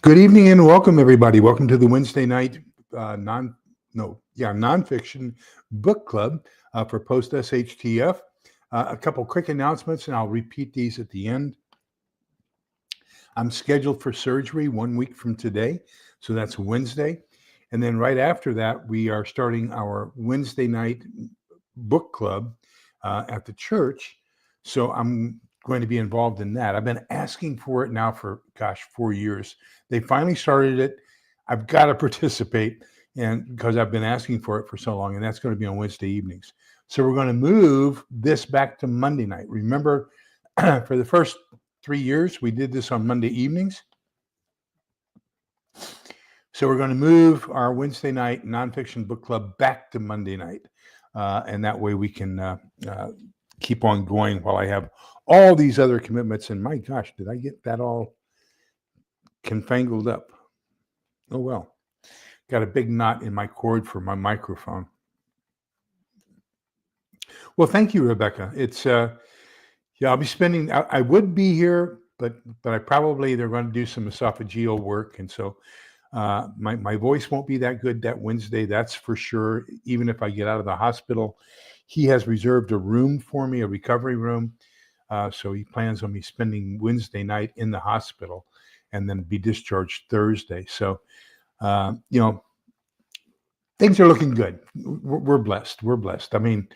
Good evening and welcome, everybody. Welcome to the Wednesday night nonfiction book club for Post SHTF. A couple quick announcements, and I'll repeat these at the end. I'm scheduled for surgery 1 week from today, so that's Wednesday. And then right after that, we are starting our Wednesday night book club at the church. So I'm going to be involved in that. I've been asking for it now for, 4 years. They finally started it. I've got to participate, and because I've been asking for it for so long, and that's going to be on Wednesday evenings. So we're going to move this back to Monday night. Remember, for the first 3 years, we did this on Monday evenings. So we're going to move our Wednesday night nonfiction book club back to Monday night. And that way we can keep on going while I have all these other commitments. And my gosh, did I get that all confangled up? Oh, well. Got a big knot in my cord for my microphone. Well, thank you, Rebecca. It's I'll be spending. I would be here, but they're going to do some esophageal work, and so my voice won't be that good that Wednesday. That's for sure. Even if I get out of the hospital, he has reserved a room for me, a recovery room. So he plans on me spending Wednesday night in the hospital, and then be discharged Thursday. So. Things are looking good. We're blessed. We're blessed. I mean,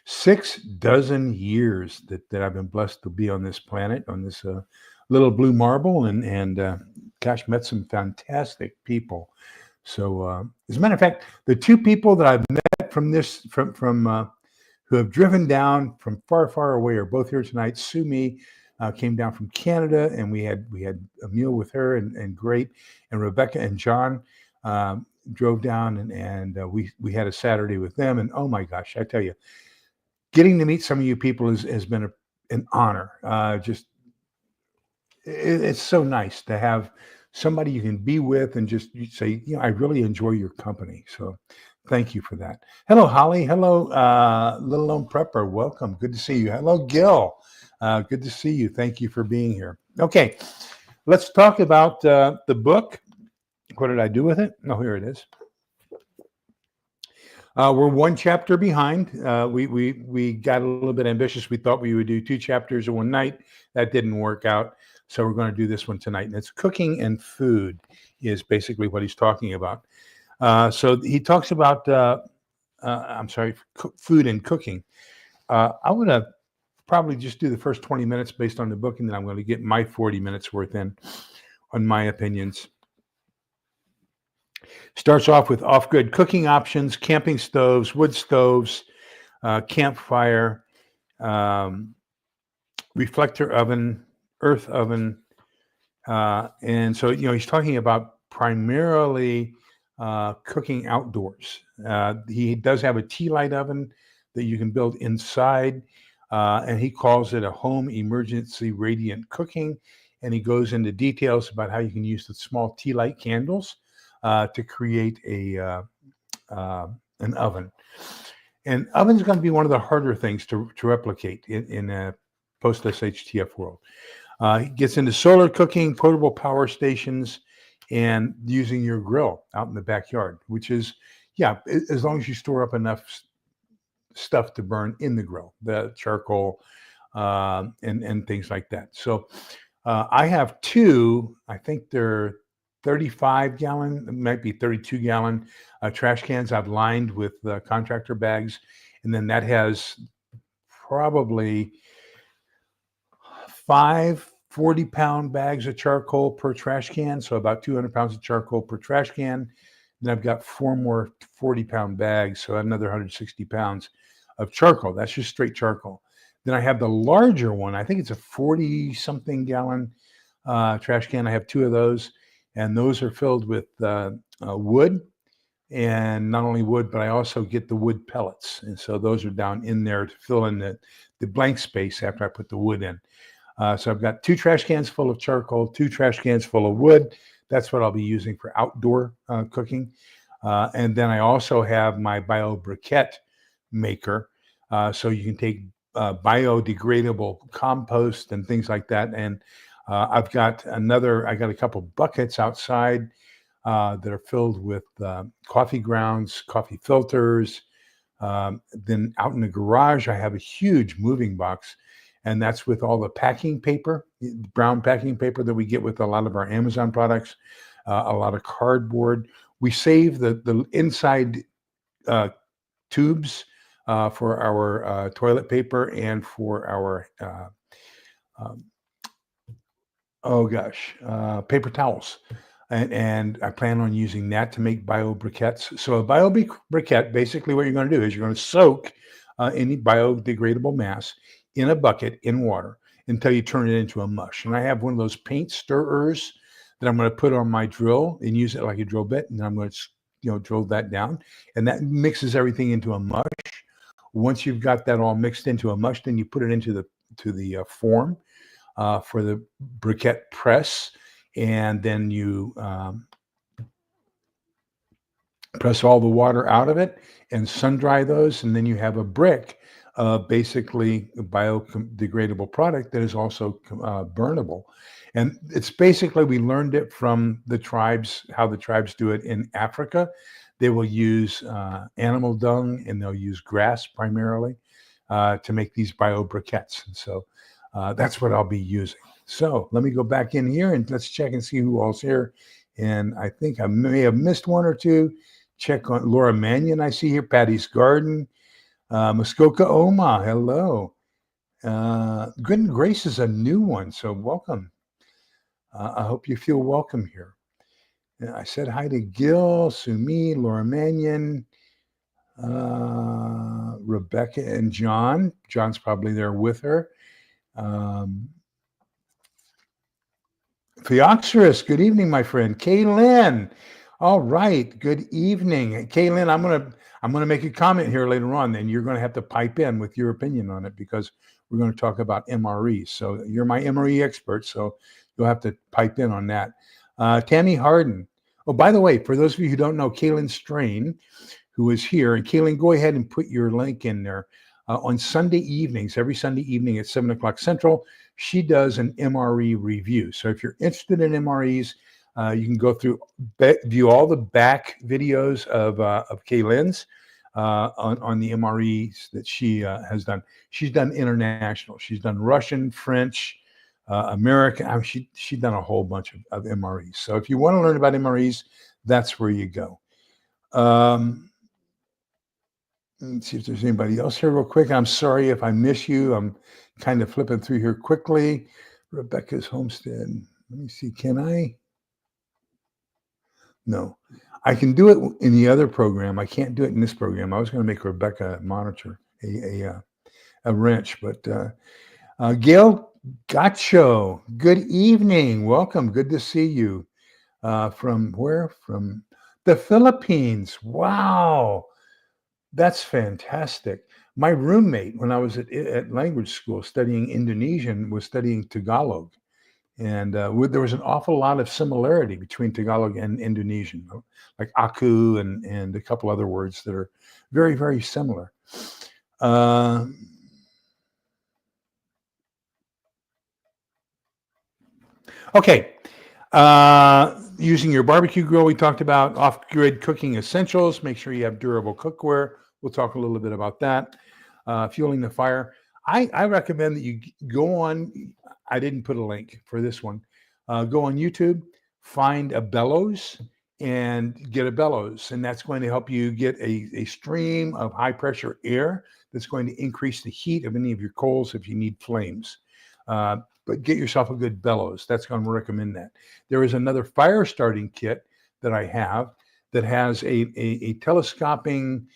6 dozen years that I've been blessed to be on this planet, on this little blue marble, and met some fantastic people. So, as a matter of fact, the 2 people that I've met from who have driven down from far, far away are both here tonight. Sumi came down from Canada, and we had a meal with her, and great. And Rebecca and John drove down, and we had a Saturday with them. And oh my gosh, I tell you, getting to meet some of you people has been an honor. It's so nice to have somebody you can be with and just say, I really enjoy your company. So thank you for that. Hello, Holly. Hello, Little Lone Prepper. Welcome. Good to see you. Hello, Gil. Good to see you. Thank you for being here. Okay, let's talk about the book. What did I do with it? Oh, here it is. We're 1 chapter behind. We got a little bit ambitious. We thought we would do 2 chapters in one night. That didn't work out. So we're going to do this one tonight. And it's cooking and food is basically what he's talking about. So he talks about, food and cooking. I want to probably just do the first 20 minutes based on the book, and then I'm going to get my 40 minutes worth in on my opinions. Starts off with off-grid cooking options, camping stoves, wood stoves, campfire, reflector oven, earth oven. And so, he's talking about primarily cooking outdoors. He does have a tea light oven that you can build inside, and he calls it a home emergency radiant cooking. And he goes into details about how you can use the small tea light candles to create an oven. And oven's going to be one of the harder things to replicate in a post-SHTF world. He gets into solar cooking, portable power stations, and using your grill out in the backyard, which is, as long as you store up enough stuff to burn in the grill, the charcoal and things like that. So I have 2, I think they're 35-gallon, it might be 32-gallon trash cans I've lined with contractor bags. And then that has probably 5 40-pound bags of charcoal per trash can. So about 200 pounds of charcoal per trash can. Then I've got 4 more 40-pound bags, so another 160 pounds of charcoal. That's just straight charcoal. Then I have the larger one. I think it's a 40-something gallon trash can. I have 2 of those. And those are filled with wood, and not only wood, but I also get the wood pellets. And so those are down in there to fill in the blank space after I put the wood in. So I've got 2 trash cans full of charcoal, 2 trash cans full of wood. That's what I'll be using for outdoor cooking. And then I also have my bio-briquette maker. So you can take biodegradable compost and things like that. And I got a couple buckets outside that are filled with coffee grounds, coffee filters. Then out in the garage, I have a huge moving box, and that's with all the packing paper, brown packing paper that we get with a lot of our Amazon products, a lot of cardboard. We save the inside tubes for our toilet paper and for our um, paper towels. And I plan on using that to make bio briquettes. So a bio briquette, basically what you're going to do is you're going to soak any biodegradable mass in a bucket in water until you turn it into a mush. And I have one of those paint stirrers that I'm going to put on my drill and use it like a drill bit. And I'm going to drill that down, and that mixes everything into a mush. Once you've got that all mixed into a mush, then you put it into the form for the briquette press, and then you press all the water out of it and sun dry those, and then you have a brick, basically a biodegradable product that is also burnable. And it's basically, we learned it from the tribes, how the tribes do it in Africa. They will use animal dung, and they'll use grass primarily to make these bio briquettes. And so that's what I'll be using. So let me go back in here and let's check and see who all's here. And I think I may have missed one or two. Check on Laura Mannion, I see here. Patty's Garden. Muskoka Oma, hello. Good and Grace is a new one, so welcome. I hope you feel welcome here. I said hi to Gil, Sumi, Laura Mannion, Rebecca and John. John's probably there with her. Theoxerus, good evening, my friend. Kaylin, all right, good evening. Kaylin, I'm gonna make a comment here later on, and you're gonna have to pipe in with your opinion on it because we're going to talk about MREs. So you're my MRE expert, so you'll have to pipe in on that. Tammy Harden. Oh, by the way, for those of you who don't know, Kaylin Strain, who is here, and Kaylin, go ahead and put your link in there. On Sunday evenings, every Sunday evening at 7 o'clock Central, she does an MRE review. So if you're interested in MREs, you can go through, view all the back videos of Kaylin's on the MREs that she has done. She's done international. She's done Russian, French, American. I mean, she's done a whole bunch of MREs. So if you want to learn about MREs, that's where you go. Let's see if there's anybody else here real quick. I'm sorry if I miss you. I'm kind of flipping through here quickly. Rebecca's Homestead. Let me see. Can I? No. I can do it in the other program. I can't do it in this program. I was going to make Rebecca monitor a wrench, but Gail Gotcho, good evening. Welcome. Good to see you. From where? From the Philippines. Wow. That's fantastic. My roommate, when I was at language school studying Indonesian, was studying Tagalog. And there was an awful lot of similarity between Tagalog and Indonesian, like aku and a couple other words that are very, very similar. Okay. Using your barbecue grill, we talked about off-grid cooking essentials. Make sure you have durable cookware. We'll talk a little bit about that. Fueling the fire. I recommend that you go on, I didn't put a link for this one. Go on YouTube, find a bellows and get a bellows. And that's going to help you get a stream of high pressure air that's going to increase the heat of any of your coals if you need flames. But get yourself a good bellows. That's going to recommend that. There is another fire starting kit that I have that has a telescoping,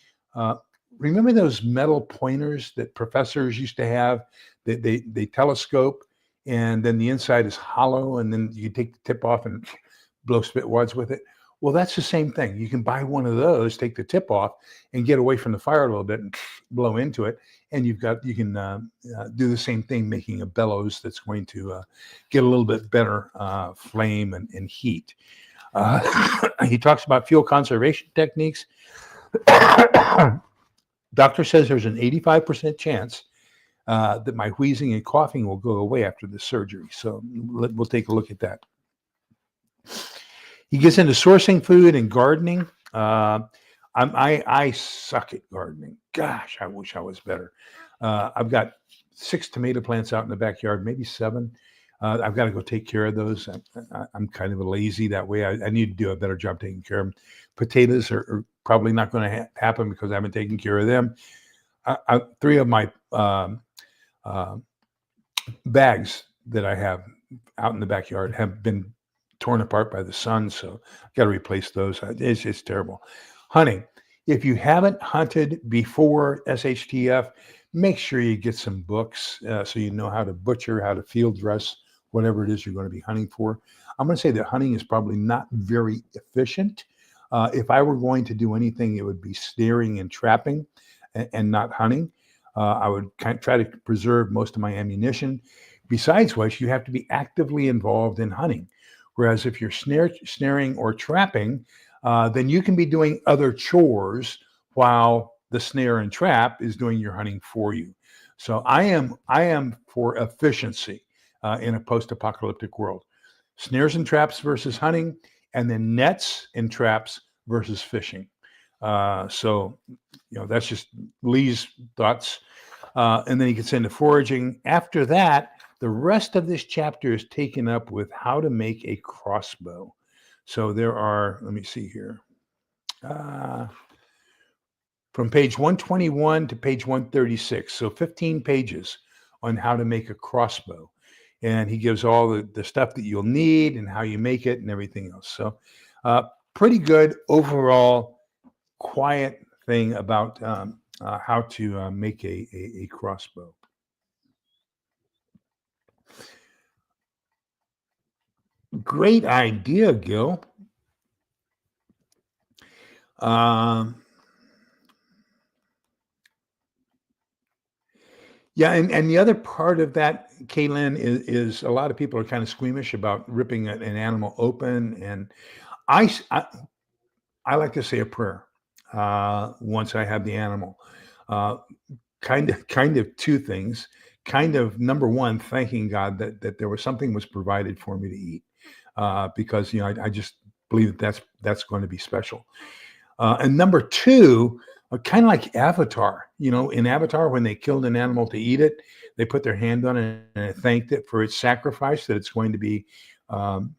remember those metal pointers that professors used to have? They telescope, and then the inside is hollow, and then you take the tip off and blow spit wads with it. Well, that's the same thing. You can buy one of those, take the tip off, and get away from the fire a little bit and blow into it. And you can do the same thing, making a bellows that's going to get a little bit better flame and heat. He talks about fuel conservation techniques. Doctor says there's an 85% chance that my wheezing and coughing will go away after the surgery. So we'll take a look at that. He gets into sourcing food and gardening. I suck at gardening. Gosh, I wish I was better. I've got 6 tomato plants out in the backyard, maybe 7. I've got to go take care of those. I'm kind of a lazy that way. I need to do a better job taking care of them. Potatoes are probably not going to happen because I haven't taken care of them. 3 of my bags that I have out in the backyard have been torn apart by the sun, so I've got to replace those. It's terrible. Hunting. If you haven't hunted before SHTF, make sure you get some books so you know how to butcher, how to field dress, whatever it is you're going to be hunting for. I'm going to say that hunting is probably not very efficient. If I were going to do anything, it would be snaring and trapping and not hunting. I would try to preserve most of my ammunition. Besides which, you have to be actively involved in hunting. Whereas if you're snaring or trapping, then you can be doing other chores while the snare and trap is doing your hunting for you. So I am for efficiency in a post-apocalyptic world. Snares and traps versus hunting, and then nets and traps versus fishing. So that's just Lee's thoughts. And then he gets into foraging. After that, the rest of this chapter is taken up with how to make a crossbow. So there are, let me see here. From page 121 to page 136. So 15 pages on how to make a crossbow. And he gives all the stuff that you'll need and how you make it and everything else. So pretty good overall quiet thing about how to make a crossbow. Great idea, Gil. Yeah, and the other part of that, Kaylin, is a lot of people are kind of squeamish about ripping an animal open, and I like to say a prayer once I have the animal. Kind of 2 things. Kind of number 1, thanking God that there was something was provided for me to eat, because I just believe that's going to be special. And number 2, kind of like Avatar. In Avatar, when they killed an animal to eat it, they put their hand on it and thanked it for its sacrifice, that it's going to be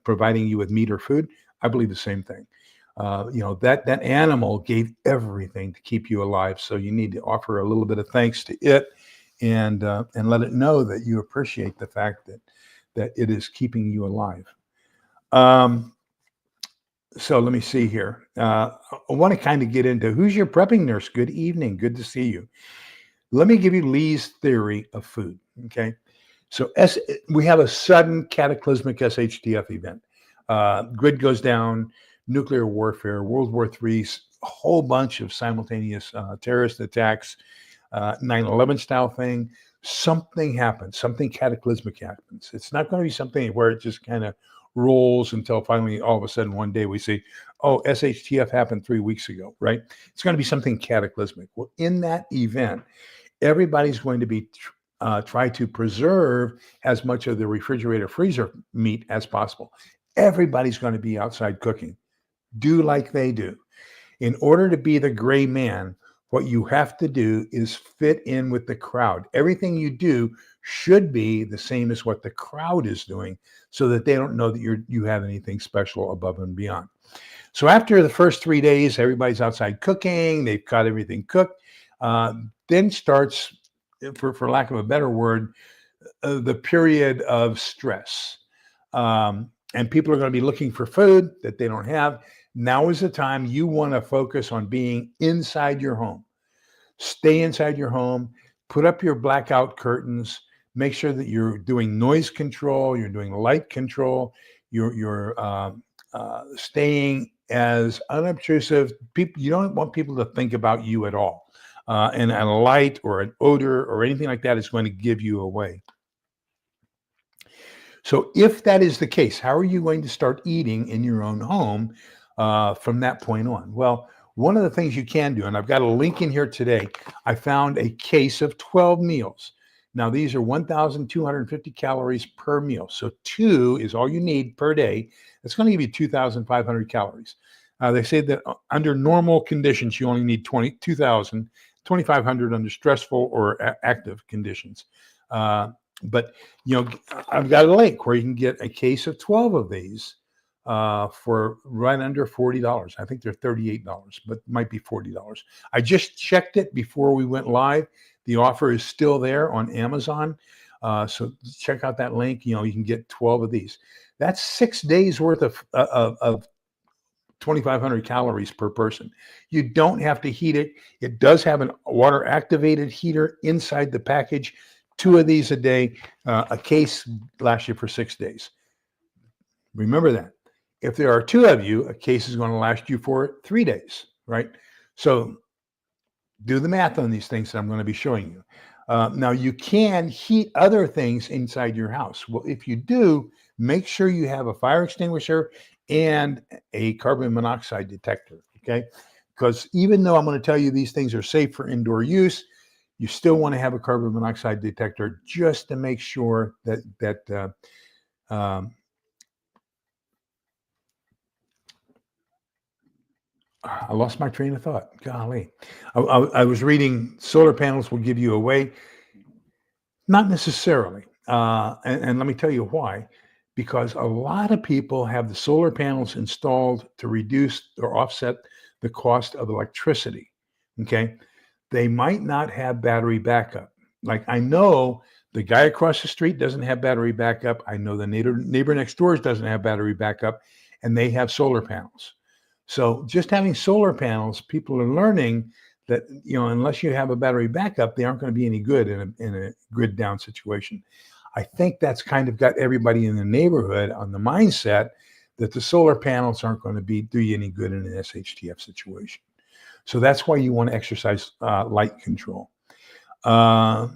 providing you with meat or food. I believe the same thing. That animal gave everything to keep you alive. So you need to offer a little bit of thanks to it and let it know that you appreciate the fact that it is keeping you alive. So let me see here. I want to kind of get into who's your prepping nurse. Good evening. Good to see you. Let me give you Lee's theory of food. Okay. So we have a sudden cataclysmic SHTF event. Grid goes down, nuclear warfare, World War III, a whole bunch of simultaneous terrorist attacks, 9/11 style thing. Something happens. Something cataclysmic happens. It's not going to be something where it just kind of rolls until finally all of a sudden one day we say, oh, SHTF happened 3 weeks ago, right? It's going to be something cataclysmic. Well, in that event, everybody's going to be try to preserve as much of the refrigerator freezer meat as possible. Everybody's going to be outside cooking. Do like they do. In order to be the gray man, what you have to do is fit in with the crowd. Everything you do should be the same as what the crowd is doing, so that they don't know that you have anything special above and beyond. So after the first 3 days, everybody's outside cooking. They've got everything cooked. Then starts, for lack of a better word, the period of stress. And people are going to be looking for food that they don't have. Now is the time you want to focus on being inside your home. Stay inside your home. Put up your blackout curtains. Make sure that you're doing noise control. You're doing light control. You're staying as unobtrusive. You don't want people to think about you at all. And a light or an odor or anything like that is going to give you away. So if that is the case, how are you going to start eating in your own home from that point on? Well, one of the things you can do, and I've got a link in here today, I found a case of 12 meals. Now, these are 1,250 calories per meal. So 2 is all you need per day. It's going to give you 2,500 calories. They say that under normal conditions, you only need 2,000, 2,500 under stressful or active conditions. But, I've got a link where you can get a case of 12 of these for right under $40. I think they're $38, but might be $40. I just checked it before we went live. The offer is still there on Amazon. So check out that link. You can get 12 of these. That's 6 days worth of 2,500 calories per person. You don't have to heat it. It does have a water activated heater inside the package. 2 of these a day. A case lasts you for 6 days. Remember that. If there are 2 of you, a case is going to last you for 3 days, right? So do the math on these things that I'm going to be showing you. Now, you can heat other things inside your house. Well, if you do, make sure you have a fire extinguisher and a carbon monoxide detector, okay? Because even though I'm going to tell you these things are safe for indoor use, you still want to have a carbon monoxide detector just to make sure that I lost my train of thought. Golly. I was reading solar panels will give you away. Not necessarily. And let me tell you why. Because a lot of people have the solar panels installed to reduce or offset the cost of electricity. Okay. They might not have battery backup. Like I know the guy across the street doesn't have battery backup. I know the neighbor next door doesn't have battery backup, and they have solar panels. So just having solar panels, people are learning that, unless you have a battery backup, they aren't going to be any good in a grid down situation. I think that's kind of got everybody in the neighborhood on the mindset that the solar panels aren't going to do you any good in an SHTF situation. So that's why you want to exercise light control. Kaylin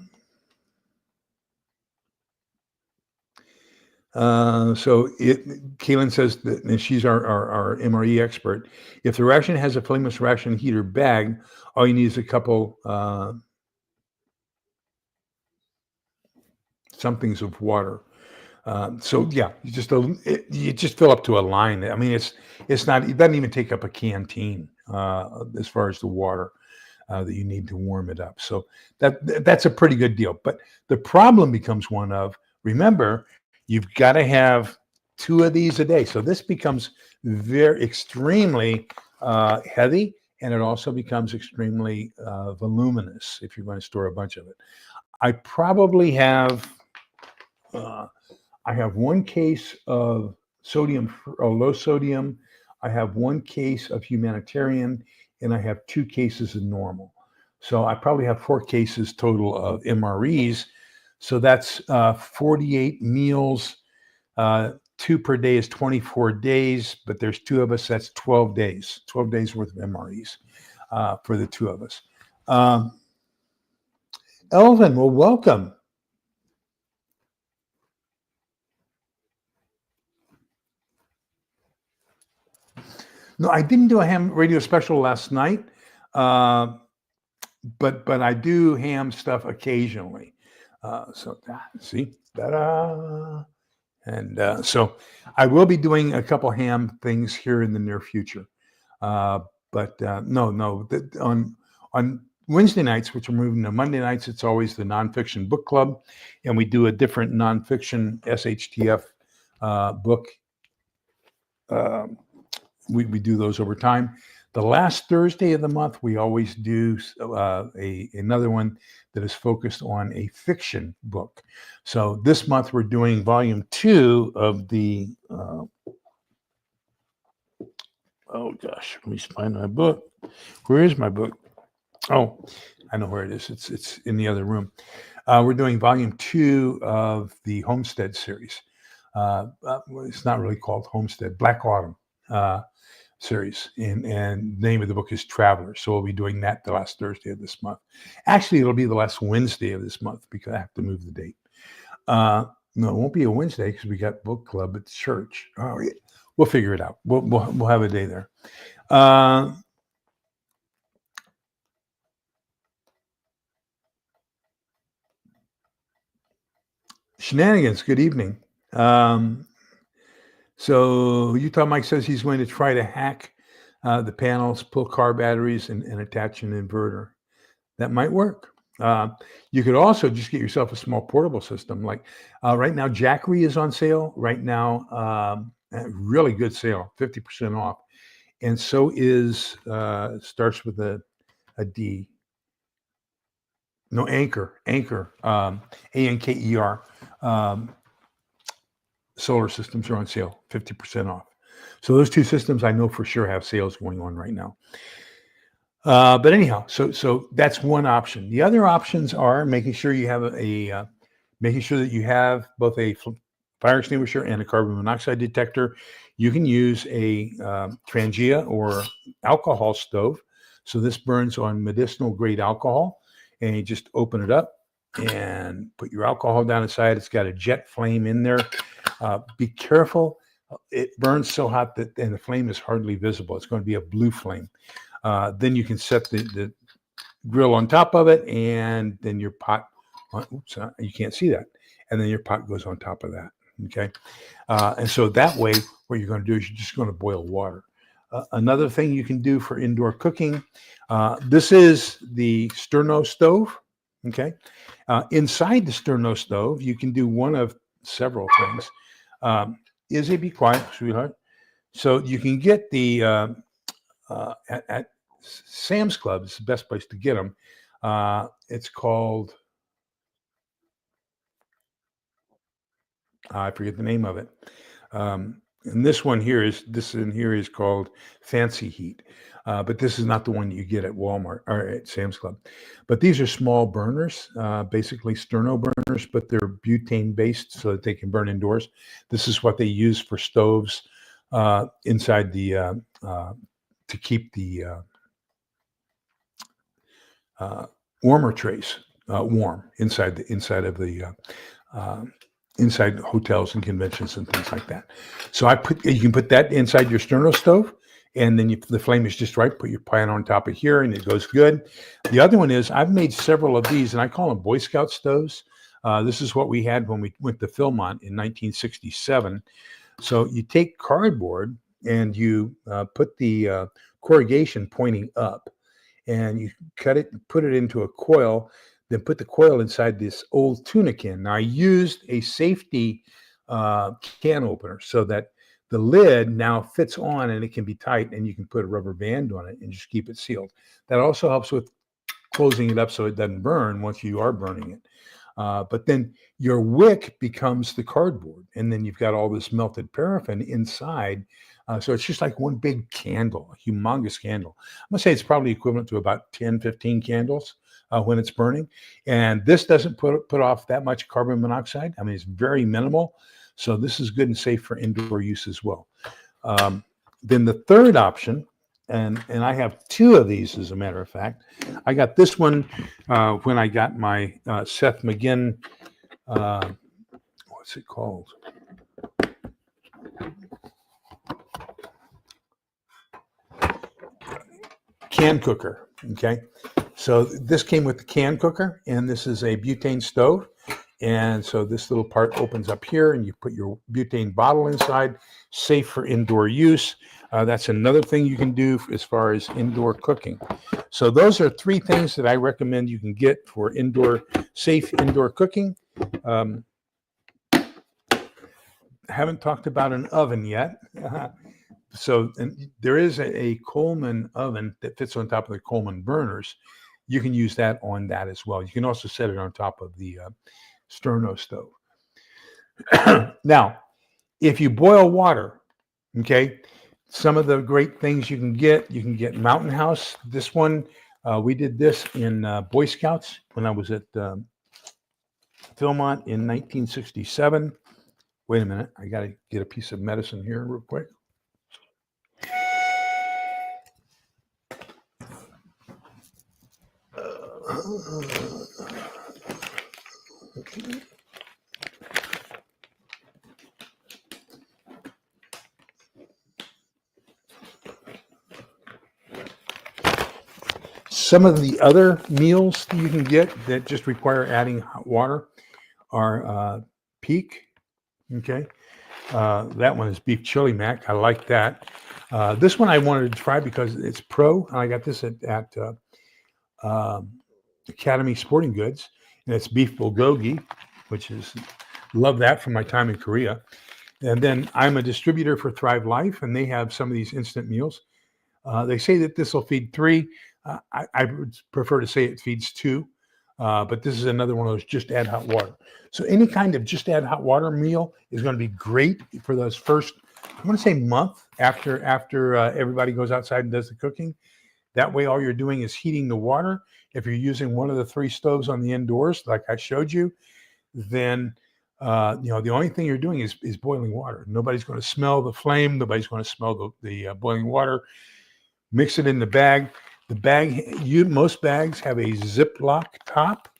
says that, and she's our MRE expert. If the ration has a flameless ration heater bag, all you need is a couple somethings of water. You just fill up to a line. I mean, it's not. It doesn't even take up a canteen as far as the water that you need to warm it up. So that's a pretty good deal. But the problem becomes one of, remember, you've got to have 2 of these a day. So this becomes extremely heavy, and it also becomes extremely voluminous if you're going to store a bunch of it. I probably have. I have 1 case of sodium, low sodium. I have 1 case of humanitarian, and I have 2 cases of normal. So I probably have 4 cases total of MREs. So that's 48 meals. 2 per day is 24 days, but there's 2 of us. That's 12 days. 12 days worth of MREs for the 2 of us. Elvin, well, welcome. No, I didn't do a ham radio special last night, but I do ham stuff occasionally. See, ta-da! And so I will be doing a couple ham things here in the near future. On Wednesday nights, which are moving to Monday nights, it's always the nonfiction book club, and we do a different nonfiction SHTF book. We do those over time. The last Thursday of the month, we always do another one that is focused on a fiction book. So this month we're doing volume 2 of the. Oh gosh, let me find my book. Where is my book? Oh, I know where it is. It's in the other room. We're doing volume 2 of the Homestead series. It's not really called Homestead. Black Autumn. Series, and the name of the book is Traveler. So we'll be doing that the last Thursday of this month. Actually, it'll be the last Wednesday of this month because I have to move the date. No, it won't be a Wednesday because we got book club at church. Oh, yeah. We'll figure it out. We'll have a day there. Shenanigans, good evening. So Utah Mike says he's going to try to hack the panels, pull car batteries, and attach an inverter. That might work. You could also just get yourself a small portable system. Like right now, Jackery is on sale. Right now, a really good sale, 50% off. And so is, starts with a D. No, Anchor, Anker. Solar systems are on sale, 50% off. So those two systems I know for sure have sales going on right now. But anyhow, so that's one option. The other options are making sure you have making sure that you have both a fire extinguisher and a carbon monoxide detector. You can use a Trangia or alcohol stove. So this burns on medicinal grade alcohol, and you just open it up and put your alcohol down inside. It's got a jet flame in there. Be careful. It burns so hot that and the flame is hardly visible. It's going to be a blue flame. Then you can set the grill on top of it, and then your pot. Oops, you can't see that. And then your pot goes on top of that. Okay, and so that way, what you're going to do is you're just going to boil water. Another thing you can do for indoor cooking. This is the Sterno stove. Okay, inside the Sterno stove, you can do one of several things. Izzy, be quiet, sweetheart. So you can get the at Sam's Club. It's the best place to get them. It's called, I forget the name of it. And this one here is called Fancy Heat. But this is not the one you get at Walmart or at Sam's Club. But these are small burners, basically Sterno burners, but they're butane based so that they can burn indoors. This is what they use for stoves inside the to keep the warmer trays warm inside of the inside hotels and conventions and things like that. So you can put that inside your Sterno stove, and then the flame is just right. Put your pan on top of here, and it goes good. The other one is I've made several of these, and I call them Boy Scout stoves. This is what we had when we went to Philmont in 1967. So you take cardboard and you put the corrugation pointing up, and you cut it, put it into a coil, then put the coil inside this old tuna can. Now I used a safety can opener so that the lid now fits on and it can be tight, and you can put a rubber band on it and just keep it sealed. That also helps with closing it up so it doesn't burn once you are burning it. But then your wick becomes the cardboard, and then you've got all this melted paraffin inside. So it's just like one big candle, a humongous candle. I'm going to say it's probably equivalent to about 10, 15 candles when it's burning. And this doesn't put off that much carbon monoxide. I mean, it's very minimal. So this is good and safe for indoor use as well. Then the third option, and I have two of these, as a matter of fact. I got this one when I got my Seth McGinn, what's it called? Can cooker, okay? So this came with the can cooker, and this is a butane stove. And so this little part opens up here, and you put your butane bottle inside, safe for indoor use. That's another thing you can do as far as indoor cooking. So those are three things that I recommend you can get for safe indoor cooking. Haven't talked about an oven yet. So there is a Coleman oven that fits on top of the Coleman burners. You can use that on that as well. You can also set it on top of the Sterno stove. Now, if you boil water, okay, some of the great things you can get Mountain House. This one, we did this in Boy Scouts when I was at Philmont in 1967. Wait a minute, I got to get a piece of medicine here real quick. Some of the other meals that you can get that just require adding hot water are Peak. Okay. That one is beef chili mac. I like that. This one I wanted to try because it's pro. I got this at Academy Sporting Goods, and it's beef bulgogi, which is love that from my time in Korea. And then I'm a distributor for Thrive Life, and they have some of these instant meals. They say that this will feed 3. I would prefer to say it feeds 2, but this is another one of those just add hot water. So any kind of just add hot water meal is going to be great for those first, I want to say month after everybody goes outside and does the cooking. That way, all you're doing is heating the water. If you're using one of the 3 stoves on the indoors, like I showed you, then the only thing you're doing is boiling water. Nobody's going to smell the flame. Nobody's going to smell the boiling water. Mix it in the bag. The bag, most bags have a Ziploc top.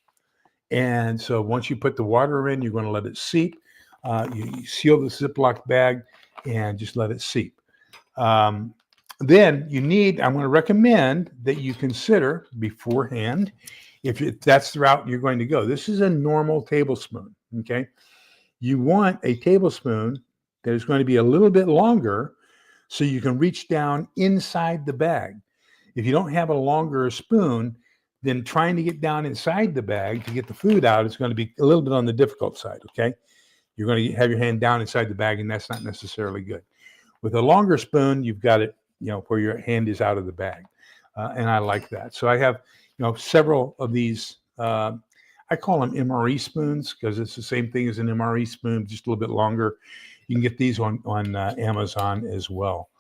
And so once you put the water in, you're going to let it seep. You seal the Ziploc bag and just let it seep. Then I'm going to recommend that you consider beforehand, if that's the route you're going to go. This is a normal tablespoon, okay? You want a tablespoon that is going to be a little bit longer so you can reach down inside the bag. If you don't have a longer spoon, then trying to get down inside the bag to get the food out is going to be a little bit on the difficult side, okay? You're going to have your hand down inside the bag, and that's not necessarily good. With a longer spoon, you've got it, where your hand is out of the bag. And I like that. So I have, several of these, I call them MRE spoons because it's the same thing as an MRE spoon, just a little bit longer. You can get these on Amazon as well.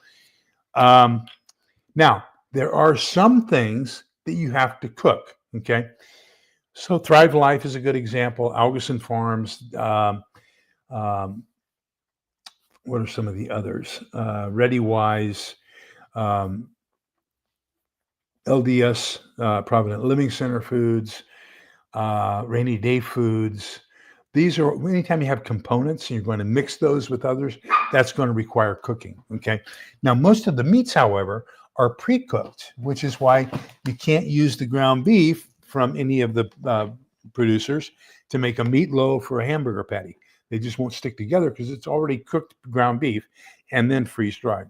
Now, there are some things that you have to cook, okay? So Thrive Life is a good example. Algerson Farms. What are some of the others? ReadyWise, LDS, Provident Living Center Foods, Rainy Day Foods. These are, anytime you have components and you're going to mix those with others, that's going to require cooking, okay? Now, most of the meats, however, are pre-cooked, which is why you can't use the ground beef from any of the producers to make a meatloaf or a hamburger patty. They just won't stick together because it's already cooked ground beef and then freeze-dried.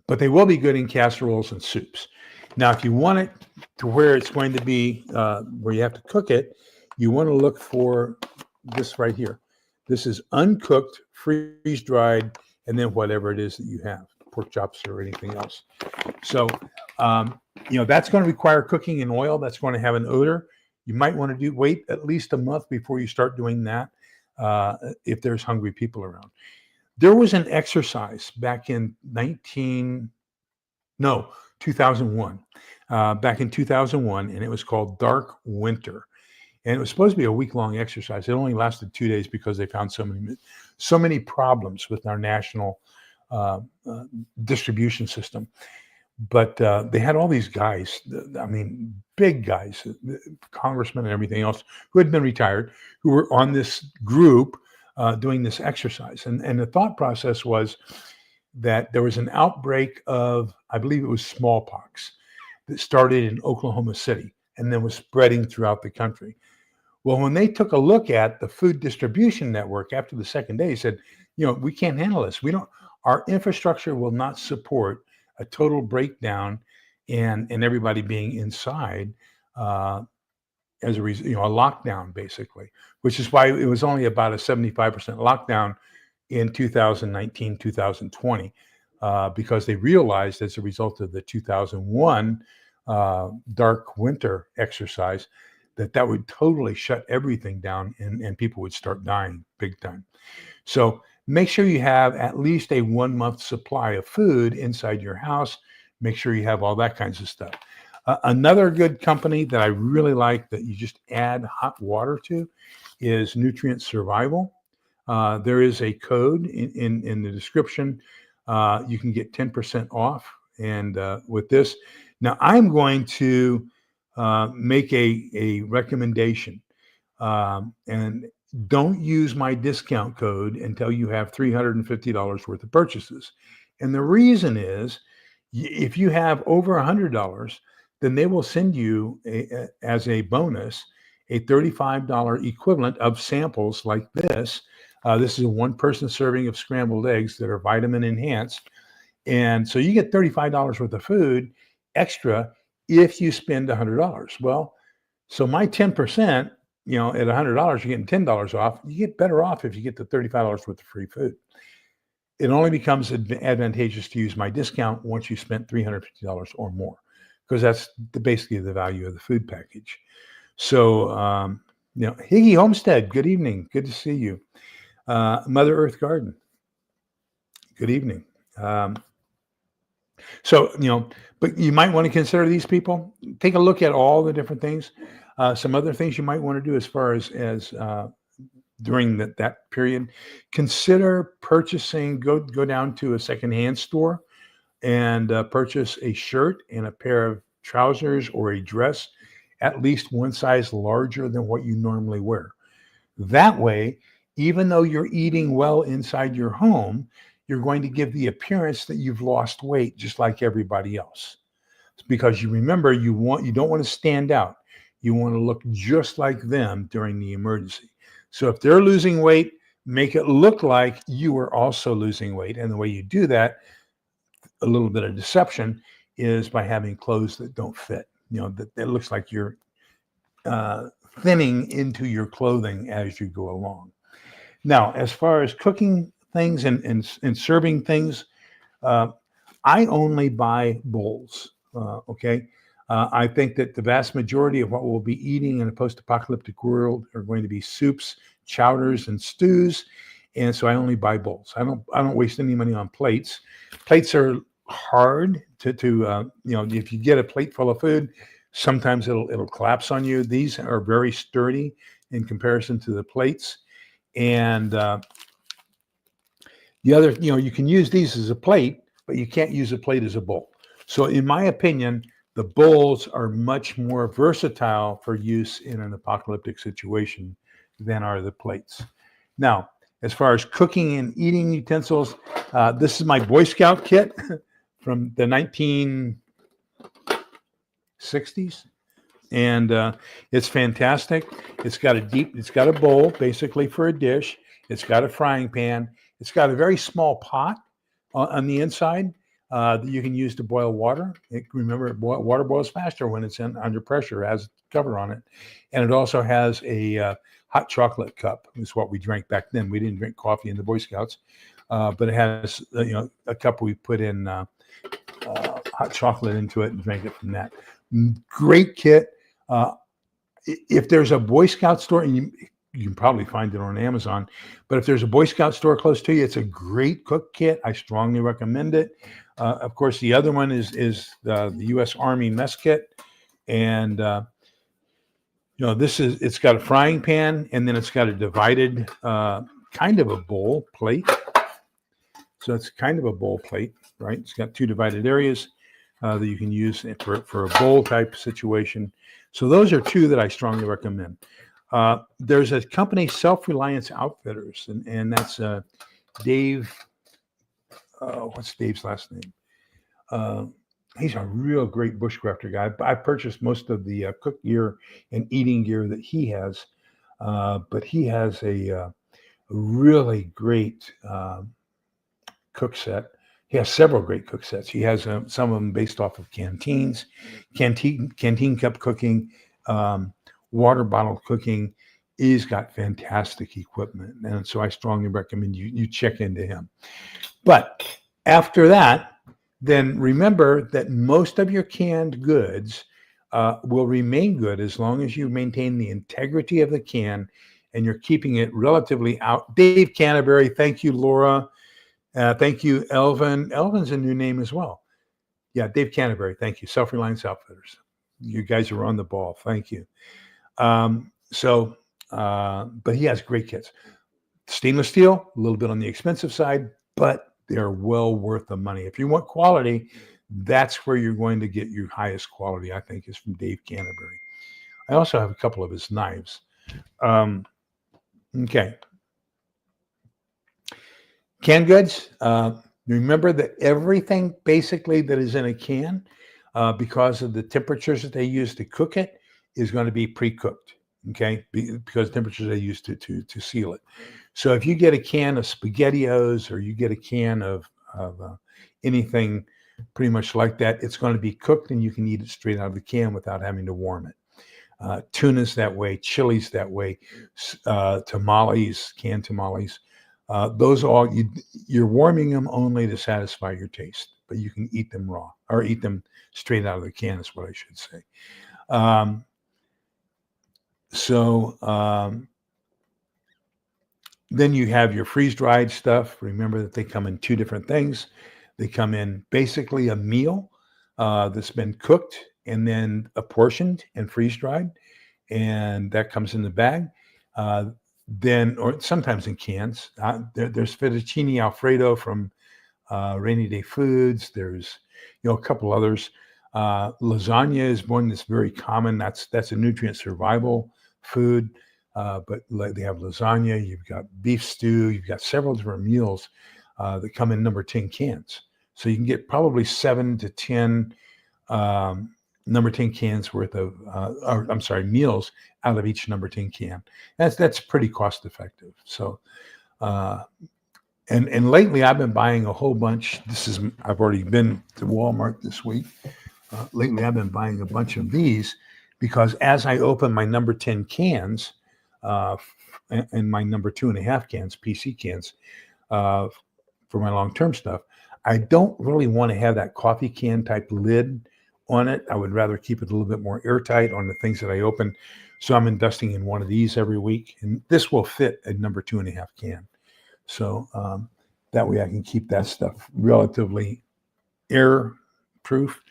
But they will be good in casseroles and soups. Now, if you want it to where it's going to be, where you have to cook it, you want to look for this right here. This is uncooked, freeze-dried, and then whatever it is that you have, pork chops or anything else. So, that's going to require cooking in oil. That's going to have an odor. You might want to wait at least a month before you start doing that if there's hungry people around. There was an exercise back in 2001. Back in 2001, and it was called Dark Winter. And it was supposed to be a week-long exercise. It only lasted 2 days because they found so many problems with our national distribution system. But they had all these guys, big guys, congressmen and everything else, who had been retired, who were on this group doing this exercise. And the thought process was that there was an outbreak of, I believe it was smallpox, that started in Oklahoma City and then was spreading throughout the country. Well, when they took a look at the food distribution network after the second day, they said, we can't handle this. Our infrastructure will not support a total breakdown and everybody being inside as a reason, a lockdown basically, which is why it was only about a 75% lockdown in 2019, 2020, because they realized as a result of the 2001 dark winter exercise that would totally shut everything down and people would start dying big time. So make sure you have at least a 1 month supply of food inside your house. Make sure you have all that kinds of stuff. Another good company that I really like that you just add hot water to is Nutrient Survival. There is a code in the description. You can get 10% off. And with this, now I'm going to make a recommendation. And don't use my discount code until you have $350 worth of purchases. And the reason is, if you have over $100, then they will send you as a bonus a $35 equivalent of samples like this. This is a one-person serving of scrambled eggs that are vitamin enhanced. And so you get $35 worth of food extra if you spend $100. Well, so my 10%, at $100, you're getting $10 off. You get better off if you get the $35 worth of free food. It only becomes advantageous to use my discount once you spent $350 or more, because that's basically the value of the food package. So, Higgy Homestead, good evening. Good to see you. Mother Earth Garden, good evening. But you might want to consider these people. Take a look at all the different things. Some other things you might want to do as far as during that period, consider purchasing, go down to a secondhand store and purchase a shirt and a pair of trousers or a dress at least one size larger than what you normally wear. That way, even though you're eating well inside your home, you're going to give the appearance that you've lost weight just like everybody else. Because you remember, you don't want to stand out. You want to look just like them during the emergency. So if they're losing weight, make it look like you are also losing weight. And the way you do that, a little bit of deception, is by having clothes that don't fit. That it looks like you're thinning into your clothing as you go along. Now, as far as cooking things and serving things, I only buy bowls. Okay. I think that the vast majority of what we'll be eating in a post-apocalyptic world are going to be soups, chowders, and stews. And so I only buy bowls. I don't waste any money on plates. Plates are hard to if you get a plate full of food, sometimes it'll collapse on you. These are very sturdy in comparison to the plates. And the other, you can use these as a plate, but you can't use a plate as a bowl. So in my opinion, the bowls are much more versatile for use in an apocalyptic situation than are the plates. Now, as far as cooking and eating utensils, this is my Boy Scout kit from the 1960s. And it's fantastic. It's got a bowl basically for a dish. It's got a frying pan. It's got a very small pot on the inside that you can use to boil water. Remember, water boils faster when it's under pressure. It has a cover on it. And it also has a hot chocolate cup, is what we drank back then. We didn't drink coffee in the Boy Scouts, but it has a cup we put in hot chocolate into it and drank it from that. Great kit. If there's a Boy Scout store, and you can probably find it on Amazon, but if there's a Boy Scout store close to you, it's a great cook kit. I strongly recommend it. Of course, the other one is the U.S. Army mess kit, and it's got a frying pan, and then it's got a divided kind of a bowl plate. So it's kind of a bowl plate, right? It's got two divided areas that you can use for a bowl type situation. So those are two that I strongly recommend. There's a company, Self-Reliance Outfitters, and that's Dave. What's Dave's last name? He's a real great bushcrafter guy. I purchased most of the cook gear and eating gear that he has, but he has a really great cook set. He has several great cook sets. He has some of them based off of canteen cup cooking, water bottle cooking. He's got fantastic equipment, and so I strongly recommend you check into him. But after that, then remember that most of your canned goods will remain good as long as you maintain the integrity of the can and you're keeping it relatively out. Dave Canterbury, thank you, Laura. Thank you, Elvin. Elvin's a new name as well. Yeah, Dave Canterbury, thank you. Self-Reliance Outfitters. You guys are on the ball. Thank you. But he has great kits. Stainless steel, a little bit on the expensive side, but they're well worth the money. If you want quality, that's where you're going to get your highest quality, I think, is from Dave Canterbury. I also have a couple of his knives. Okay. Canned goods, remember that everything basically that is in a can, because of the temperatures that they use to cook it, is going to be pre-cooked. okay, because temperatures are used to seal it. So if you get a can of SpaghettiOs or you get a can of anything pretty much like that, it's going to be cooked and you can eat it straight out of the can without having to warm it. Tuna's that way, chili's that way, tamales, canned tamales. Those all you're warming them only to satisfy your taste, but you can eat them raw or eat them straight out of the can is what I should say. Um, so then you have your freeze-dried stuff. Remember that they come in two different things. They come in basically a meal that's been cooked and then apportioned and freeze-dried, and that comes in the bag. Then, or sometimes in cans. There's fettuccine Alfredo from Rainy Day Foods. There's, a couple others. Lasagna is one that's very common. That's a nutrient survival food. But they have lasagna. You've got beef stew. You've got several different meals that come in number 10 cans. So you can get probably 7 to 10 number 10 cans worth of, meals out of each number 10 can. That's pretty cost effective. So, and lately I've been buying a whole bunch. I've already been to Walmart this week. Lately I've been buying a bunch of these because as I open my number 10 cans and my number 2.5 cans, PC cans, for my long-term stuff, I don't really want to have that coffee can type lid on it. I would rather keep it a little bit more airtight on the things that I open. So I'm investing in one of these every week, and this will fit a number 2.5 can. So that way I can keep that stuff relatively air proof.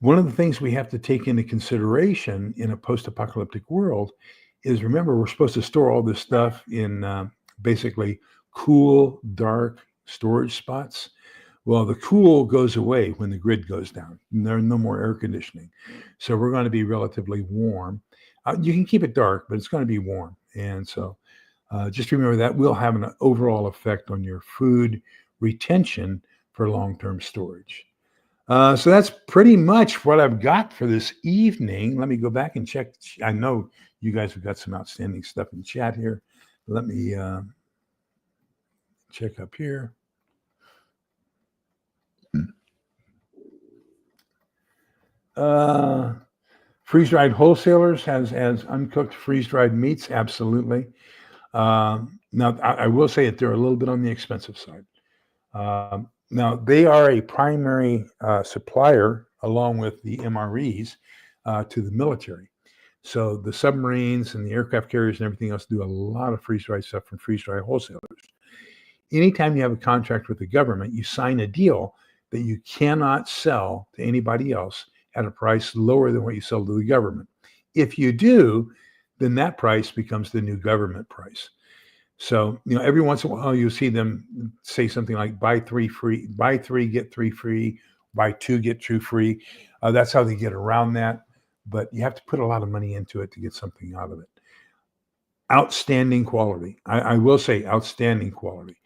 One of the things we have to take into consideration in a post-apocalyptic world is, remember, we're supposed to store all this stuff in basically cool, dark storage spots. Well, the cool goes away when the grid goes down. There's no more air conditioning. So we're going to be relatively warm. You can keep it dark, but it's going to be warm. And so just remember that will have an overall effect on your food retention for long-term storage. So that's pretty much what I've got for this evening. Let me go back and check. I know you guys have got some outstanding stuff in chat here. Let me check up here. Freeze-dried wholesalers has uncooked freeze-dried meats. Absolutely. Now, I will say that they're a little bit on the expensive side. Now, they are a primary supplier, along with the MREs, to the military. So the submarines and the aircraft carriers and everything else do a lot of freeze-dried stuff from freeze-dried wholesalers. Anytime you have a contract with the government, you sign a deal that you cannot sell to anybody else at a price lower than what you sell to the government. If you do, then that price becomes the new government price. So, every once in a while you see them say something like buy 3 free, buy 3, get 3 free, buy 2, get 2 free. That's how they get around that. But you have to put a lot of money into it to get something out of it. Outstanding quality. I will say outstanding quality.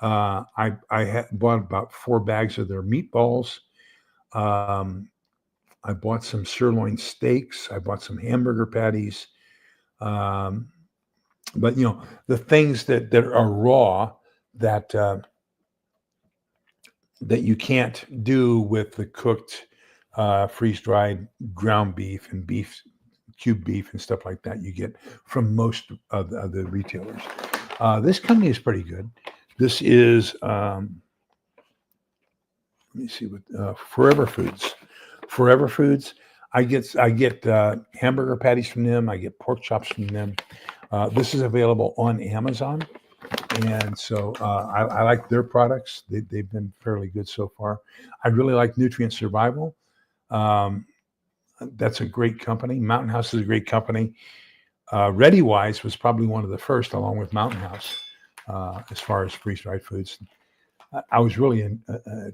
I bought about 4 bags of their meatballs. I bought some sirloin steaks. I bought some hamburger patties. But the things that are raw that you can't do with the cooked, freeze-dried ground beef and cube beef and stuff like that you get from most of the retailers. This company is pretty good. This is let me see what Forever Foods. Forever Foods. I get hamburger patties from them. I get pork chops from them. This is available on Amazon, and so I like their products. They've been fairly good so far. I really like Nutrient Survival. That's a great company. Mountain House is a great company. ReadyWise was probably one of the first, along with Mountain House, as far as freeze-dried foods. I was really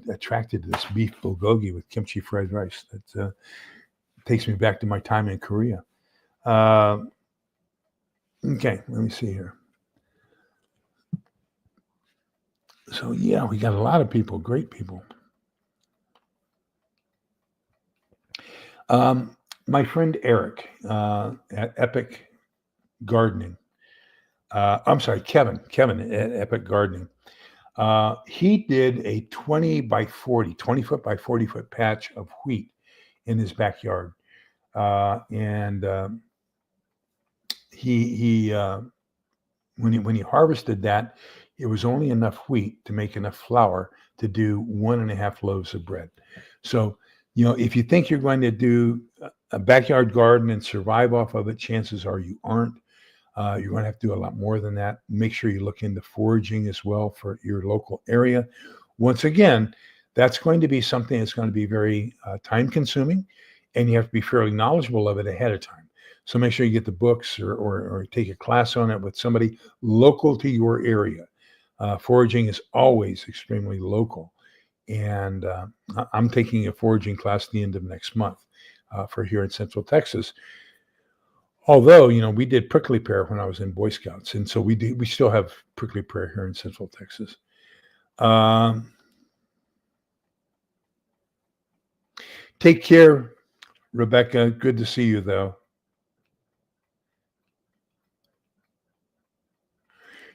attracted to this beef bulgogi with kimchi fried rice. That takes me back to my time in Korea. Okay, let me see here. So yeah, we got a lot of people, great people. My friend Eric at Epic Gardening. I'm sorry, Kevin at Epic Gardening. He did a 20 foot by 40 foot patch of wheat in his backyard. And he when he harvested that, it was only enough wheat to make enough flour to do 1.5 loaves of bread. So, if you think you're going to do a backyard garden and survive off of it, chances are you aren't. You're going to have to do a lot more than that. Make sure you look into foraging as well for your local area. Once again, that's going to be something that's going to be very time consuming, and you have to be fairly knowledgeable of it ahead of time. So make sure you get the books or take a class on it with somebody local to your area. Foraging is always extremely local. And I'm taking a foraging class at the end of next month for here in Central Texas. Although, we did prickly pear when I was in Boy Scouts. And so we still have prickly pear here in Central Texas. Take care, Rebecca. Good to see you, though.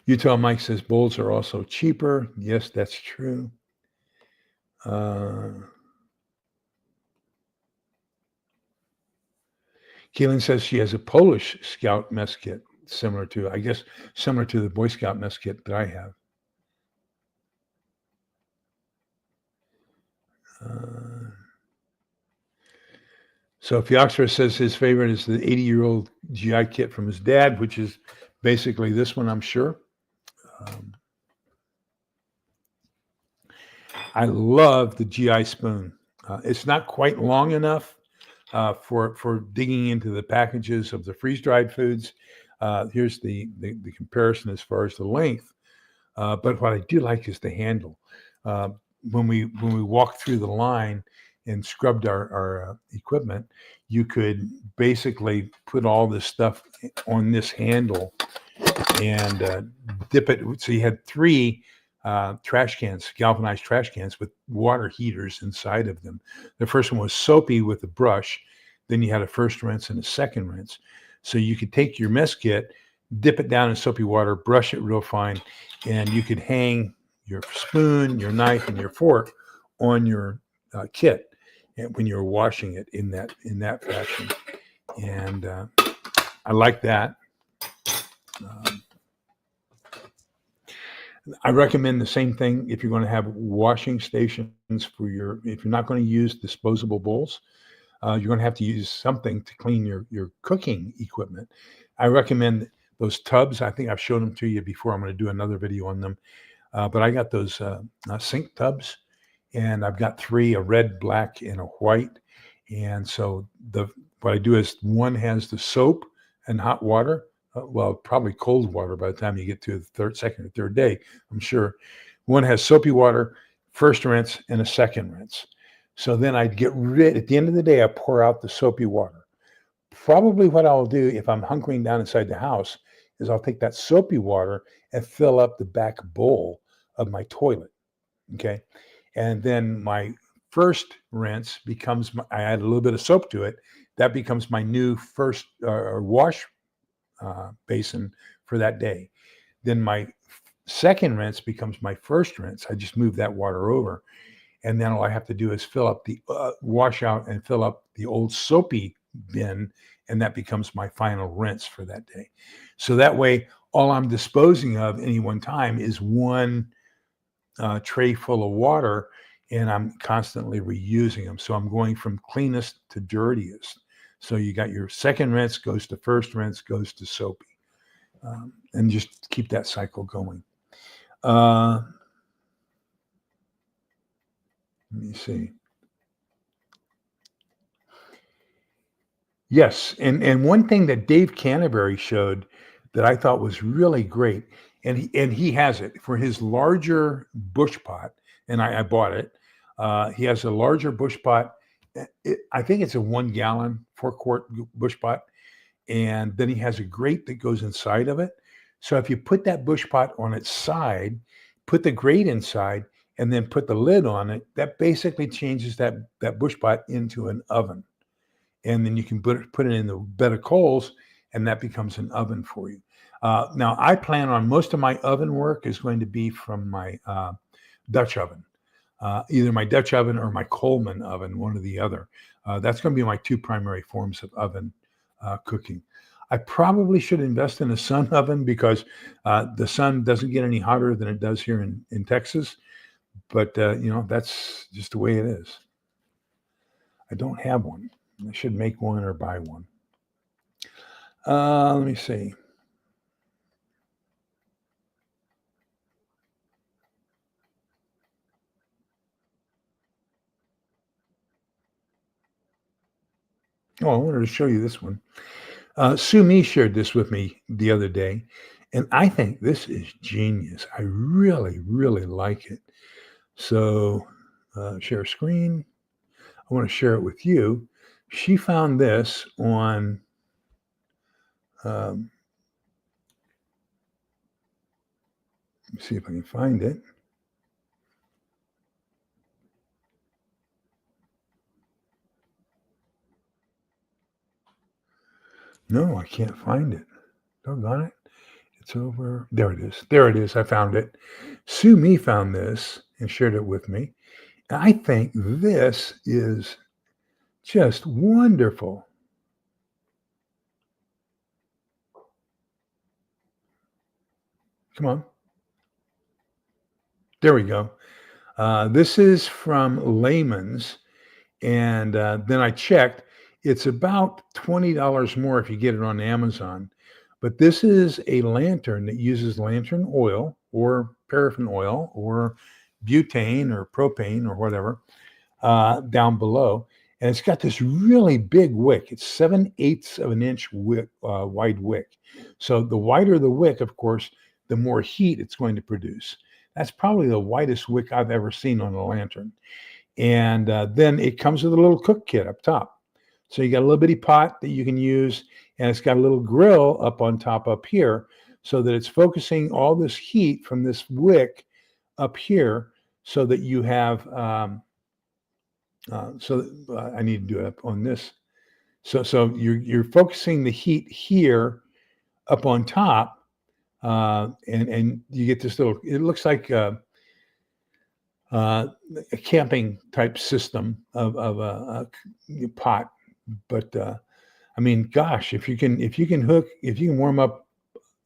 Utah Mike says bowls are also cheaper. Yes, that's true. Keelan says she has a Polish Scout mess kit, similar to the Boy Scout mess kit that I have. So Fioxera says his favorite is the 80-year-old GI kit from his dad, which is basically this one, I'm sure. I love the GI spoon. It's not quite long enough for digging into the packages of the freeze-dried foods. Here's the comparison as far as the length. But what I do like is the handle. When we walked through the line and scrubbed our equipment, you could basically put all this stuff on this handle and dip it. So you had 3 trash cans, galvanized trash cans with water heaters inside of them. The first one was soapy with a brush. Then you had a first rinse and a second rinse. So you could take your mess kit, dip it down in soapy water, brush it real fine, and you could hang your spoon, your knife, and your fork on your kit when you're washing it in that fashion. And I like that. I recommend the same thing if you're going to have washing stations if you're not going to use disposable bowls. You're going to have to use something to clean your cooking equipment. I recommend those tubs. I think I've shown them to you before. I'm going to do another video on them. But I got those sink tubs, and I've got 3, a red, black, and a white. And so what I do is one has the soap and hot water. Well, probably cold water by the time you get to the second or third day, I'm sure. One has soapy water, first rinse, and a second rinse. So then I'd get rid, at the end of the day, I pour out the soapy water. Probably what I'll do if I'm hunkering down inside the house is I'll take that soapy water and fill up the back bowl of my toilet. Okay. And then my first rinse becomes, I add a little bit of soap to it. That becomes my new first wash basin for that day. Then my second rinse becomes my first rinse. I just move that water over. And then all I have to do is fill up the wash out and fill up the old soapy bin. And that becomes my final rinse for that day. So that way, all I'm disposing of any one time is one tray full of water, and I'm constantly reusing them. So I'm going from cleanest to dirtiest. So you got your second rinse goes to first rinse, goes to soapy. And just keep that cycle going. Let me see. Yes, and one thing that Dave Canterbury showed that I thought was really great, and he has it for his larger bush pot, and I bought it. He has a larger bush pot. I think it's a 1 gallon, 4-quart bush pot, and then he has a grate that goes inside of it. So if you put that bush pot on its side, put the grate inside, and then put the lid on it, that basically changes that bush pot into an oven. and then you can put it in the bed of coals, and that becomes an oven for you. Now, I plan on most of my oven work is going to be from my Dutch oven, either my Dutch oven or my Coleman oven, one or the other. That's going to be my two primary forms of oven cooking. I probably should invest in a sun oven because the sun doesn't get any hotter than it does here in Texas. But, that's just the way it is. I don't have one. I should make one or buy one. Let me see. Oh, I wanted to show you this one. Sue Me shared this with me the other day, and I think this is genius. I really, really like it. So, share screen. I want to share it with you. She found this on, let me see if I can find it. No, I can't find it. Doggone it. It's over. There it is. There it is. I found it. Sue Me found this and shared it with me. And I think this is just wonderful. Come on. There we go. This is from Layman's. And then I checked. It's about $20 more if you get it on Amazon. But this is a lantern that uses lantern oil or paraffin oil or butane or propane or whatever down below. And it's got this really big wick. It's 7/8 of an inch wick, wide wick. So the wider the wick, of course, the more heat it's going to produce. That's probably the widest wick I've ever seen on a lantern. And then it comes with a little cook kit up top. So you got a little bitty pot that you can use, and it's got a little grill up on top up here so that it's focusing all this heat from this wick up here so that you have, I need to do it up on this. So you're focusing the heat here up on top, and you get this little, it looks like a camping type system of a pot. But I mean, gosh, if you can warm up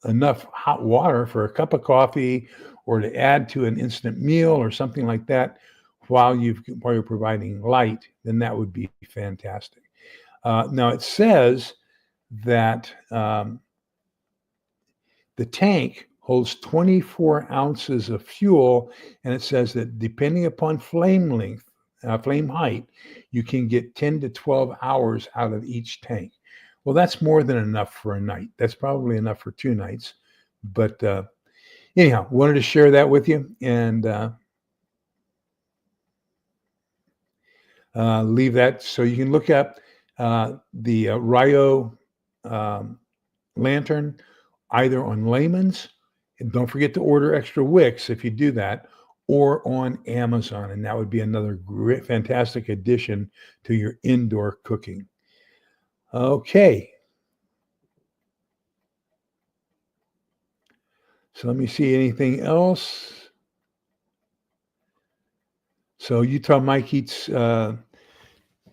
enough hot water for a cup of coffee or to add to an instant meal or something like that while you're providing light, then that would be fantastic. Now it says that the tank holds 24 ounces of fuel, and it says that depending upon flame length, flame height, you can get 10 to 12 hours out of each tank. Well, that's more than enough for a night. That's probably enough for 2 nights. But anyhow, wanted to share that with you and leave that so you can look up the Rio lantern either on Layman's, and don't forget to order extra wicks if you do that, or on Amazon, and that would be another great, fantastic addition to your indoor cooking. Okay. So let me see anything else. So Utah Mike eats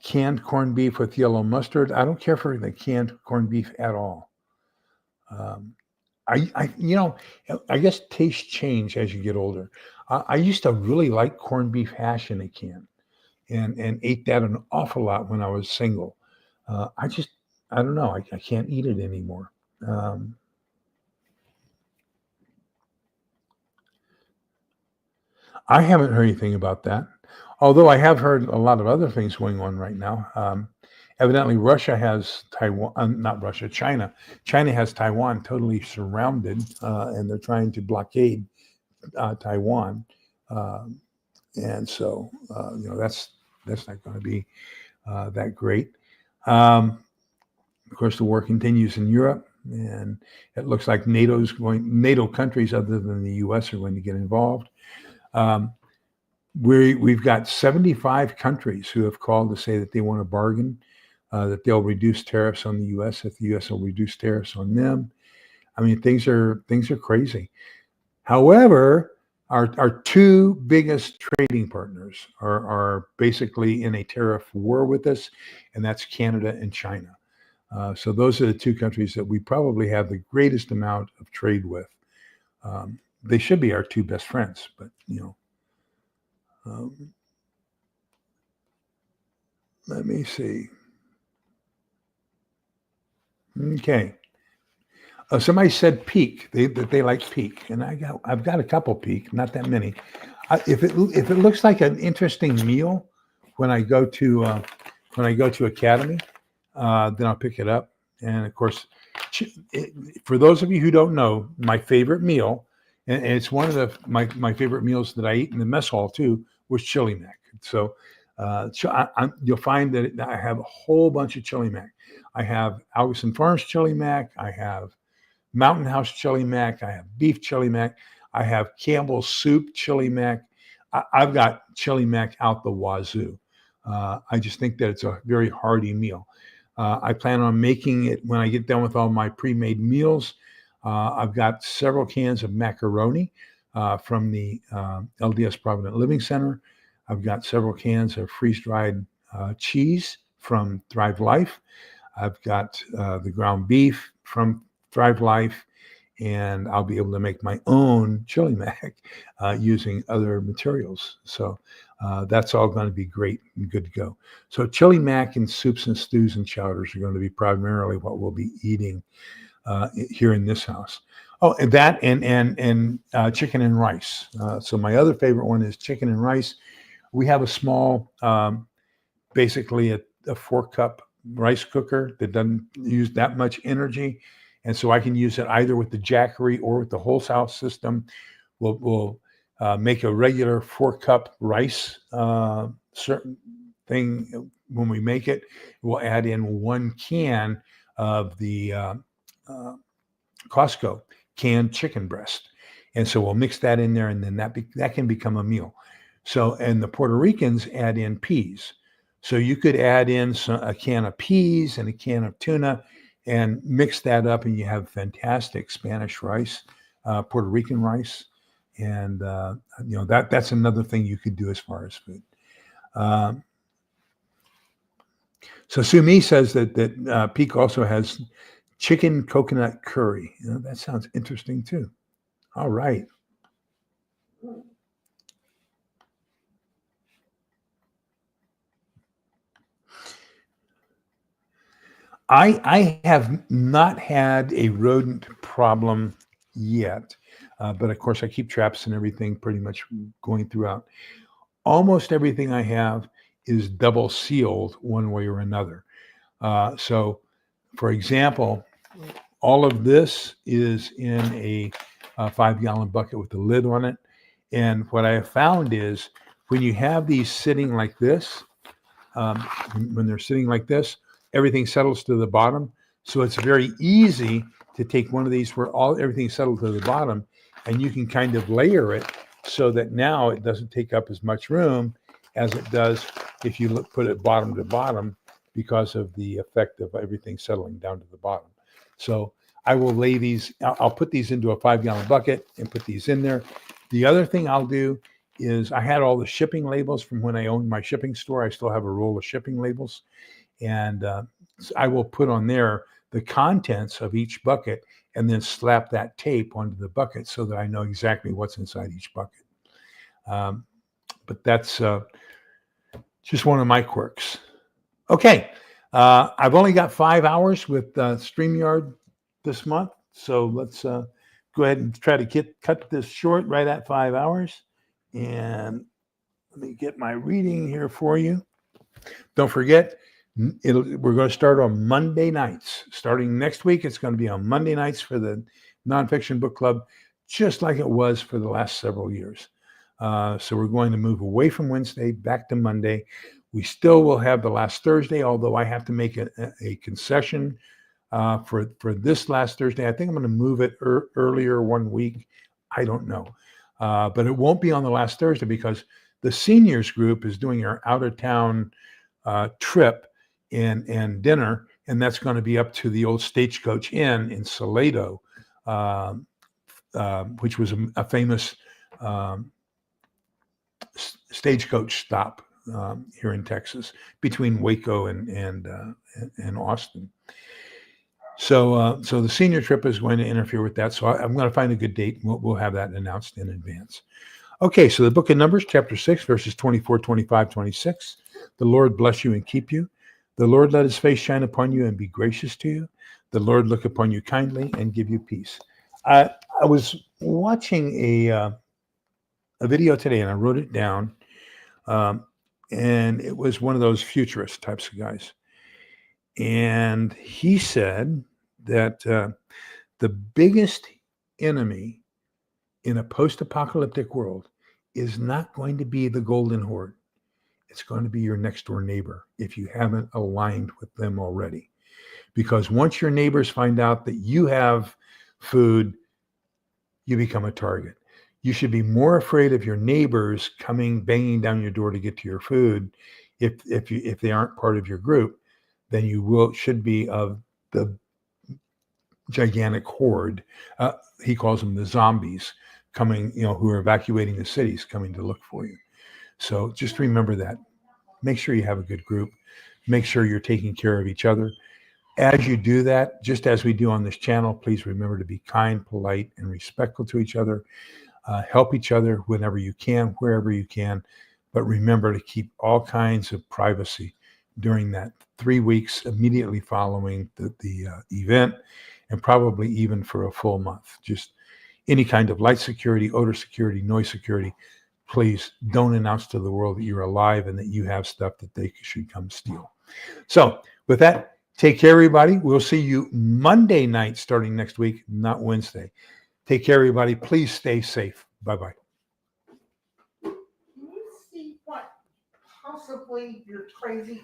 canned corned beef with yellow mustard. I don't care for the canned corned beef at all. I guess tastes change as you get older. I used to really like corned beef hash in a can, and ate that an awful lot when I was single. I don't know. I can't eat it anymore. I haven't heard anything about that, although I have heard a lot of other things going on right now. Evidently, Russia has Taiwan, not Russia, China. China has Taiwan totally surrounded, and they're trying to blockade Taiwan. And so, that's not going to be that great. Of course, the war continues in Europe, and it looks like NATO countries other than the U.S. are going to get involved. We've got 75 countries who have called to say that they want to bargain that they'll reduce tariffs on the U.S. if the U.S. will reduce tariffs on them. I mean, things are crazy. However, our two biggest trading partners are basically in a tariff war with us, and that's Canada and China. So those are the two countries that we probably have the greatest amount of trade with. They should be our two best friends, but let me see. Okay. Somebody said peak. That they like peak, and I've got a couple peak, not that many. If it looks like an interesting meal when I go to Academy, then I'll pick it up. And of course, for those of you who don't know, my favorite meal, and it's one of my favorite meals that I eat in the mess hall too, was chili mac. So you'll find that I have a whole bunch of chili mac. I have Algerson Farms chili mac. I have Mountain House chili mac. I have beef chili mac. I have Campbell's soup chili mac. I've got chili mac out the wazoo. I just think that it's a very hearty meal. I plan on making it when I get done with all my pre-made meals. I've got several cans of macaroni from the LDS Provident Living Center. I've got several cans of freeze-dried cheese from Thrive Life. I've got the ground beef from Thrive Life, and I'll be able to make my own chili mac using other materials. So that's all going to be great and good to go. So chili mac and soups and stews and chowders are going to be primarily what we'll be eating here in this house. Oh, and that and chicken and rice. So my other favorite one is chicken and rice. We have a small, basically a 4-cup rice cooker that doesn't use that much energy. And so I can use it either with the Jackery or with the whole house system. We'll make a regular 4-cup rice certain thing when we make it. We'll add in 1 can of the Costco canned chicken breast. And so we'll mix that in there, and then that can become a meal. So, and the Puerto Ricans add in peas. So you could add in a can of peas and a can of tuna and mix that up, and you have fantastic Spanish rice, Puerto Rican rice. And, that's another thing you could do as far as food. So Sumi says that Peak also has chicken coconut curry. That sounds interesting too. All right. I have not had a rodent problem yet, but of course I keep traps and everything pretty much going throughout. Almost everything I have is double sealed one way or another. So, for example, all of this is in a 5-gallon bucket with the lid on it. And what I have found is when you have these sitting like this, when they're sitting like this, everything settles to the bottom. So it's very easy to take one of these where everything's settled to the bottom, and you can kind of layer it so that now it doesn't take up as much room as it does if you put it bottom to bottom, because of the effect of everything settling down to the bottom. So I will lay these, I'll put these into a 5-gallon bucket and put these in there. The other thing I'll do is I had all the shipping labels from when I owned my shipping store. I still have a roll of shipping labels. And I will put on there the contents of each bucket and then slap that tape onto the bucket so that I know exactly what's inside each bucket. But that's just one of my quirks. Okay. I've only got 5 hours with StreamYard this month. So let's go ahead and try to cut this short right at 5 hours. And let me get my reading here for you. Don't forget, we're going to start on Monday nights. Starting next week, it's going to be on Monday nights for the Nonfiction Book Club, just like it was for the last several years. So we're going to move away from Wednesday back to Monday. We still will have the last Thursday, although I have to make a concession for this last Thursday. I think I'm going to move it earlier one week. I don't know. But it won't be on the last Thursday because the seniors group is doing our out-of-town trip and dinner, and that's going to be up to the old Stagecoach Inn in Salado, which was a famous stagecoach stop here in Texas between Waco and Austin. So the senior trip is going to interfere with that. So I'm going to find a good date. We'll have that announced in advance. Okay, so the book of Numbers, chapter 6, verses 24, 25, 26. The Lord bless you and keep you. The Lord let his face shine upon you and be gracious to you. The Lord look upon you kindly and give you peace. I was watching a video today, and I wrote it down. And it was one of those futurist types of guys. And he said that the biggest enemy in a post-apocalyptic world is not going to be the Golden Horde. It's going to be your next door neighbor if you haven't aligned with them already. Because once your neighbors find out that you have food, you become a target. You should be more afraid of your neighbors coming, banging down your door to get to your food if they aren't part of your group than you should be of the gigantic horde. He calls them the zombies coming, who are evacuating the cities, coming to look for you. So just remember that. Make sure you have a good group. Make sure you're taking care of each other. As you do that, just as we do on this channel, please remember to be kind, polite, and respectful to each other. Help each other whenever you can, wherever you can. But remember to keep all kinds of privacy during that 3 weeks immediately following the event, and probably even for a full month. Just any kind of light security, odor security, noise security. Please don't announce to the world that you're alive and that you have stuff that they should come steal. So with that, take care, everybody. We'll see you Monday night starting next week, not Wednesday. Take care, everybody. Please stay safe. Bye-bye. Can you see what possibly your crazy